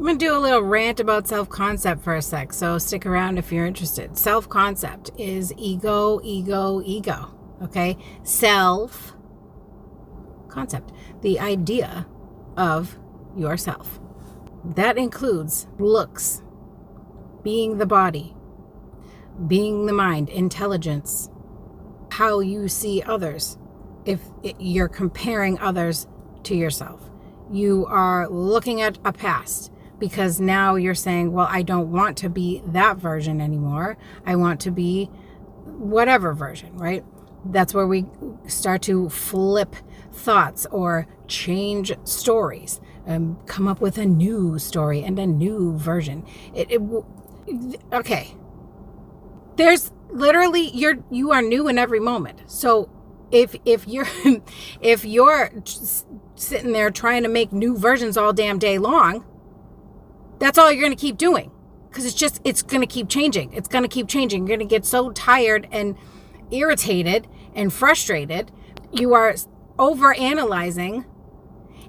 I'm going to do a little rant about self-concept for a sec, so stick around if you're interested. Self-concept is ego, okay? Self-concept, the idea of yourself. That includes looks, being the body, being the mind, intelligence, how you see others. If you're comparing others to yourself, you are looking at a past because now you're saying, well, I don't want to be that version anymore. I want to be whatever version, right? That's where we start to flip thoughts or change stories, come up with a new story and a new version. Okay. There's literally, you are new in every moment. So if you're if you're sitting there trying to make new versions all damn day long, that's all you're going to keep doing, because it's going to keep changing. It's going to keep changing. You're going to get so tired and irritated and frustrated. You are overanalyzing,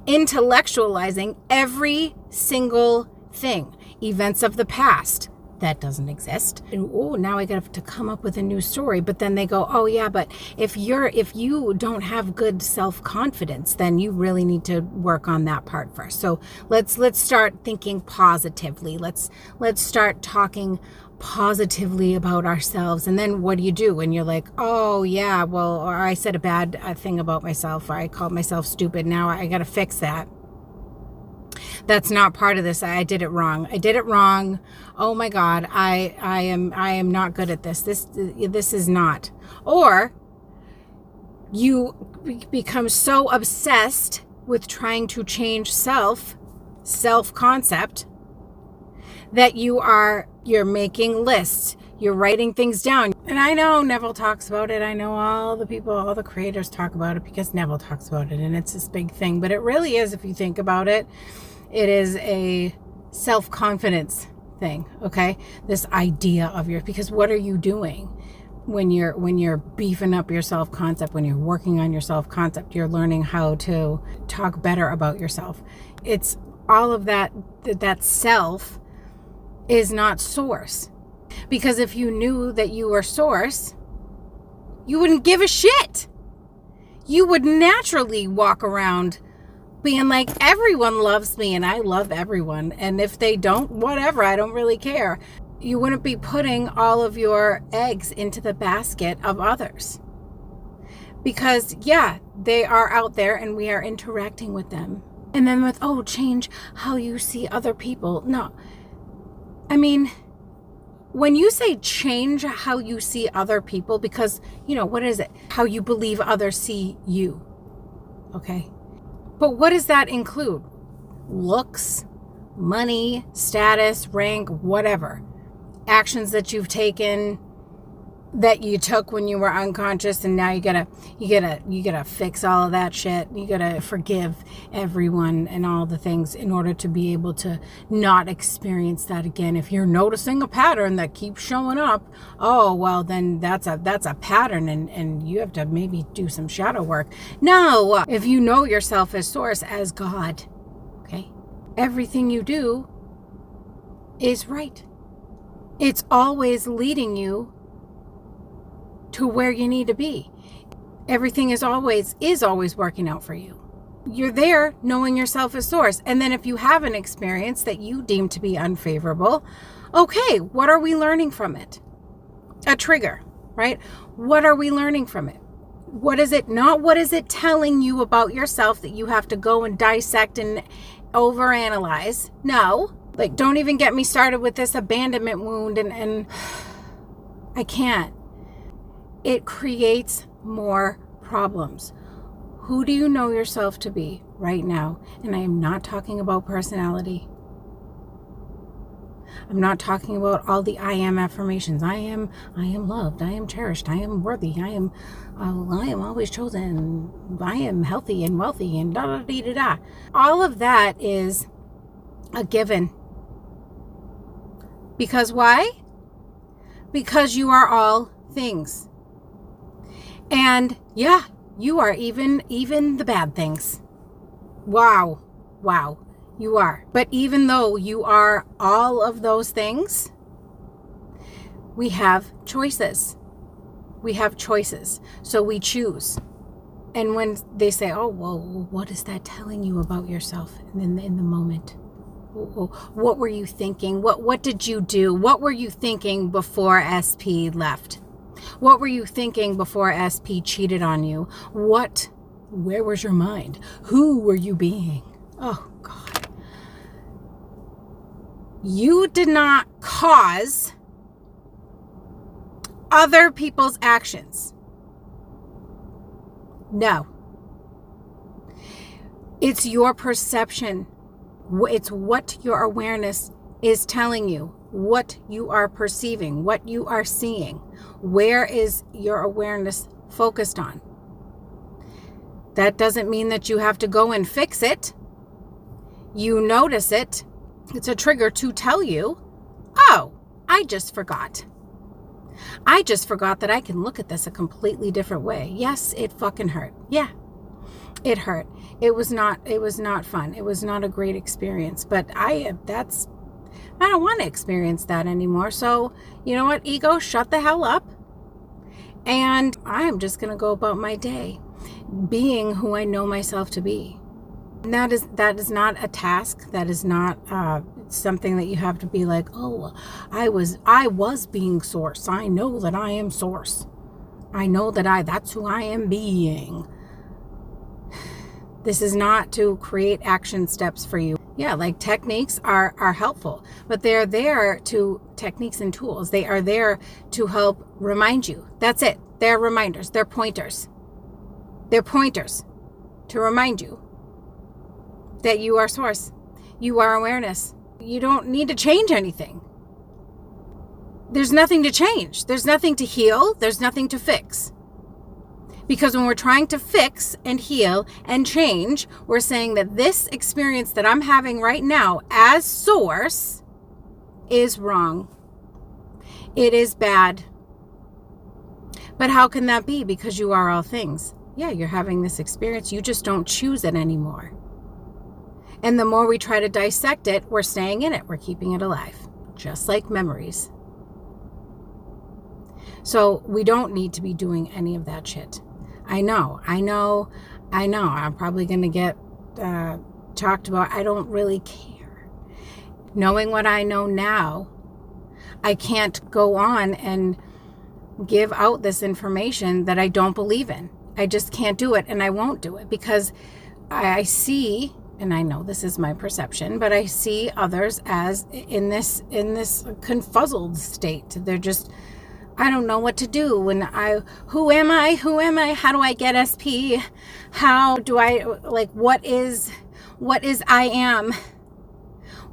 intellectualizing every single thing. Events of the past. That doesn't exist. And, now I got to come up with a new story. But then they go, oh yeah, but if you don't have good self-confidence, then you really need to work on that part first. So let's start thinking positively. Let's start talking positively about ourselves. And then what do you do when you're like, oh yeah, well, or I said a bad thing about myself, or I called myself stupid. Now I got to fix that. That's not part of this. I did it wrong. Oh my God. I am not good at this. This is not. Or you become so obsessed with trying to change self-concept that you're making lists. You're writing things down. And I know Neville talks about it. I know all the creators talk about it because Neville talks about it, and it's this big thing. But it really is, if you think about it, it is a self-confidence thing, okay? This idea of because what are you doing when you're beefing up your self-concept, when you're working on your self-concept? You're learning how to talk better about yourself. It's all of that self is not source. Because if you knew that you were source, you wouldn't give a shit. You would naturally walk around being like, everyone loves me and I love everyone. And if they don't, whatever, I don't really care. You wouldn't be putting all of your eggs into the basket of others. Because, yeah, they are out there and we are interacting with them. And then with, change how you see other people. No. I mean, when you say change how you see other people, because, what is it? How you believe others see you. Okay. But what does that include? Looks, money, status, rank, whatever. Actions that you've taken, that you took when you were unconscious, and now you gotta fix all of that shit. You gotta forgive everyone and all the things in order to be able to not experience that again. If you're noticing a pattern that keeps showing up, then that's a pattern, and you have to maybe do some shadow work. No, if you know yourself as source, as God, okay, everything you do is right. It's always leading you to where you need to be. Everything is always working out for you. You're there knowing yourself as source. And then if you have an experience that you deem to be unfavorable, okay, what are we learning from it? A trigger, right? What are we learning from it? What is it? Not what is it telling you about yourself that you have to go and dissect and overanalyze? No. Like, don't even get me started with this abandonment wound and I can't. It creates more problems. Who do you know yourself to be right now? And I am not talking about personality. I'm not talking about all the I am affirmations. I am loved. I am cherished. I am worthy. I am always chosen. I am healthy and wealthy and da da da da da. All of that is a given. Because why? Because you are all things. And yeah, you are even the bad things. Wow. You are. But even though you are all of those things, we have choices. We have choices. So we choose. And when they say, oh, well, what is that telling you about yourself in the moment? What were you thinking? What did you do? What were you thinking before SP left? What were you thinking before SP cheated on you? Where was your mind? Who were you being? Oh, God. You did not cause other people's actions. No. It's your perception. It's what your awareness is telling you, what you are perceiving, what you are seeing. Where is your awareness focused on? That doesn't mean that you have to go and fix it. You notice it. It's a trigger to tell you, oh, I just forgot. I just forgot that I can look at this a completely different way. Yes, it fucking hurt. Yeah, it hurt. It was not fun. It was not a great experience, but I don't want to experience that anymore. So you know what, ego, shut the hell up. And I'm just going to go about my day being who I know myself to be. And that is not a task. That is not something that you have to be like, oh, I was being source. I know that I am source. I know that that's who I am being. This is not to create action steps for you. Yeah, like techniques are helpful, but they're there to, techniques and tools, they are there to help remind you. That's it. They're reminders. They're pointers. They're pointers to remind you that you are source. You are awareness. You don't need to change anything. There's nothing to change. There's nothing to heal. There's nothing to fix. Because when we're trying to fix and heal and change, we're saying that this experience that I'm having right now as source is wrong. It is bad. But how can that be? Because you are all things. Yeah, you're having this experience. You just don't choose it anymore. And the more we try to dissect it, we're staying in it. We're keeping it alive. Just like memories. So we don't need to be doing any of that shit. I know. I'm probably going to get talked about. I don't really care. Knowing what I know now, I can't go on and give out this information that I don't believe in. I just can't do it, and I won't do it because I see, and I know this is my perception, but I see others as in this confuzzled state. They're just, I don't know what to do. Who am I? How do I get SP? How do I, what is I am?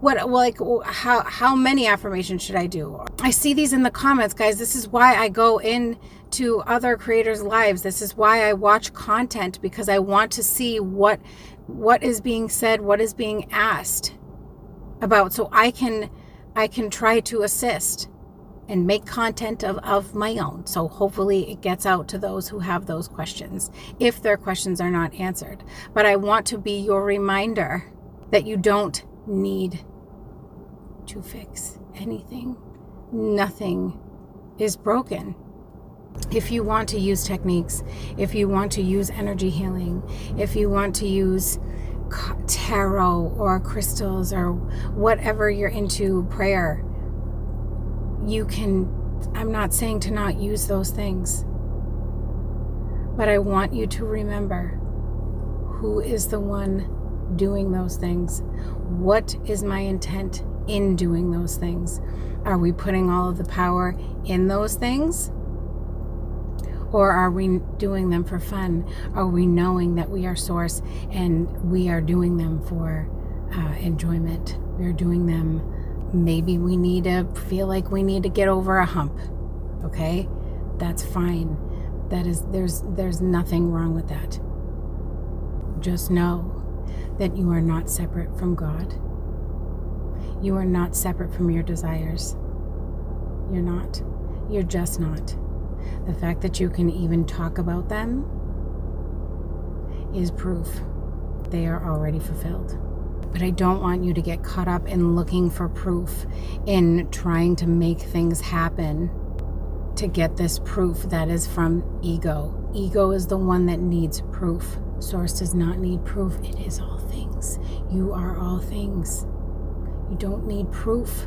How many affirmations should I do? I see these in the comments, guys. This is why I go into other creators' lives. This is why I watch content, because I want to see what is being said, what is being asked about, so I can try to assist and make content of my own. So hopefully it gets out to those who have those questions, if their questions are not answered. But I want to be your reminder that you don't need to fix anything. Nothing is broken. If you want to use techniques, if you want to use energy healing, if you want to use tarot or crystals or whatever you're into, prayer, you can. I'm not saying to not use those things, but I want you to remember who is the one doing those things. What is my intent in doing those things? Are we putting all of the power in those things? Or are we doing them for fun? Are we knowing that we are source and we are doing them for enjoyment? We're doing them, maybe we need to feel like we need to get over a hump. Okay? That's fine. There's nothing wrong with that. Just know that you are not separate from God. You are not separate from your desires. You're not. You're just not. The fact that you can even talk about them is proof they are already fulfilled. But I don't want you to get caught up in looking for proof, in trying to make things happen to get this proof that is from ego. Ego is the one that needs proof. Source does not need proof. It is all things. You are all things. You don't need proof.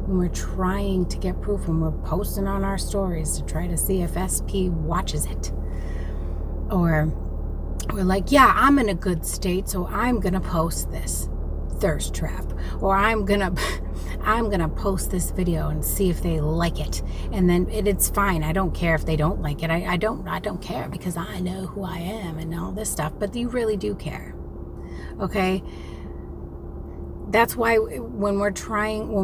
When we're trying to get proof, when we're posting on our stories to try to see if SP watches it, or we're like, yeah, I'm in a good state, so I'm gonna post this thirst trap, or I'm gonna post this video and see if they like it, and then it's fine. I don't care if they don't like it. I don't care, because I know who I am and all this stuff. But you really do care, okay? That's why when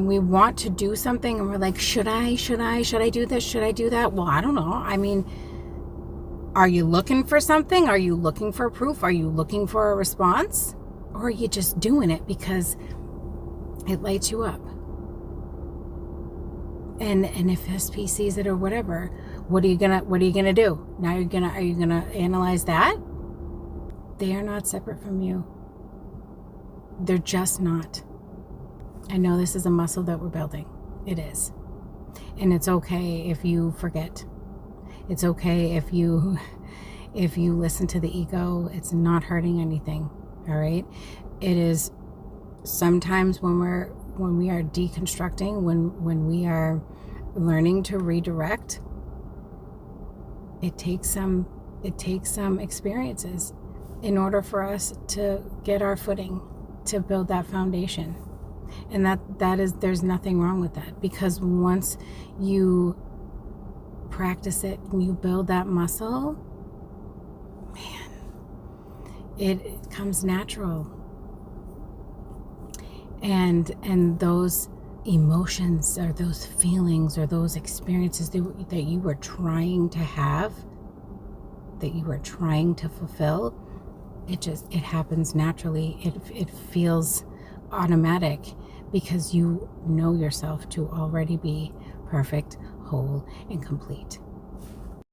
we want to do something and we're like, should I do this? Should I do that? Well, I don't know. I mean, are you looking for something? Are you looking for proof? Are you looking for a response? Or are you just doing it because it lights you up? And if SP sees it or whatever, what are you gonna do? Now are you gonna analyze that? They are not separate from you. They're just not. I know this is a muscle that we're building. It is. And it's okay if you forget. It's okay if you listen to the ego. It's not hurting anything. All right? It is sometimes when we are deconstructing, when we are learning to redirect, it takes some experiences in order for us to get our footing, to build that foundation. And that is, there's nothing wrong with that, because once you practice it and you build that muscle, man, it comes natural. And those emotions or those feelings or those experiences that you were trying to have, that you were trying to fulfill, it happens naturally. It feels automatic, because you know yourself to already be perfect, whole, and complete.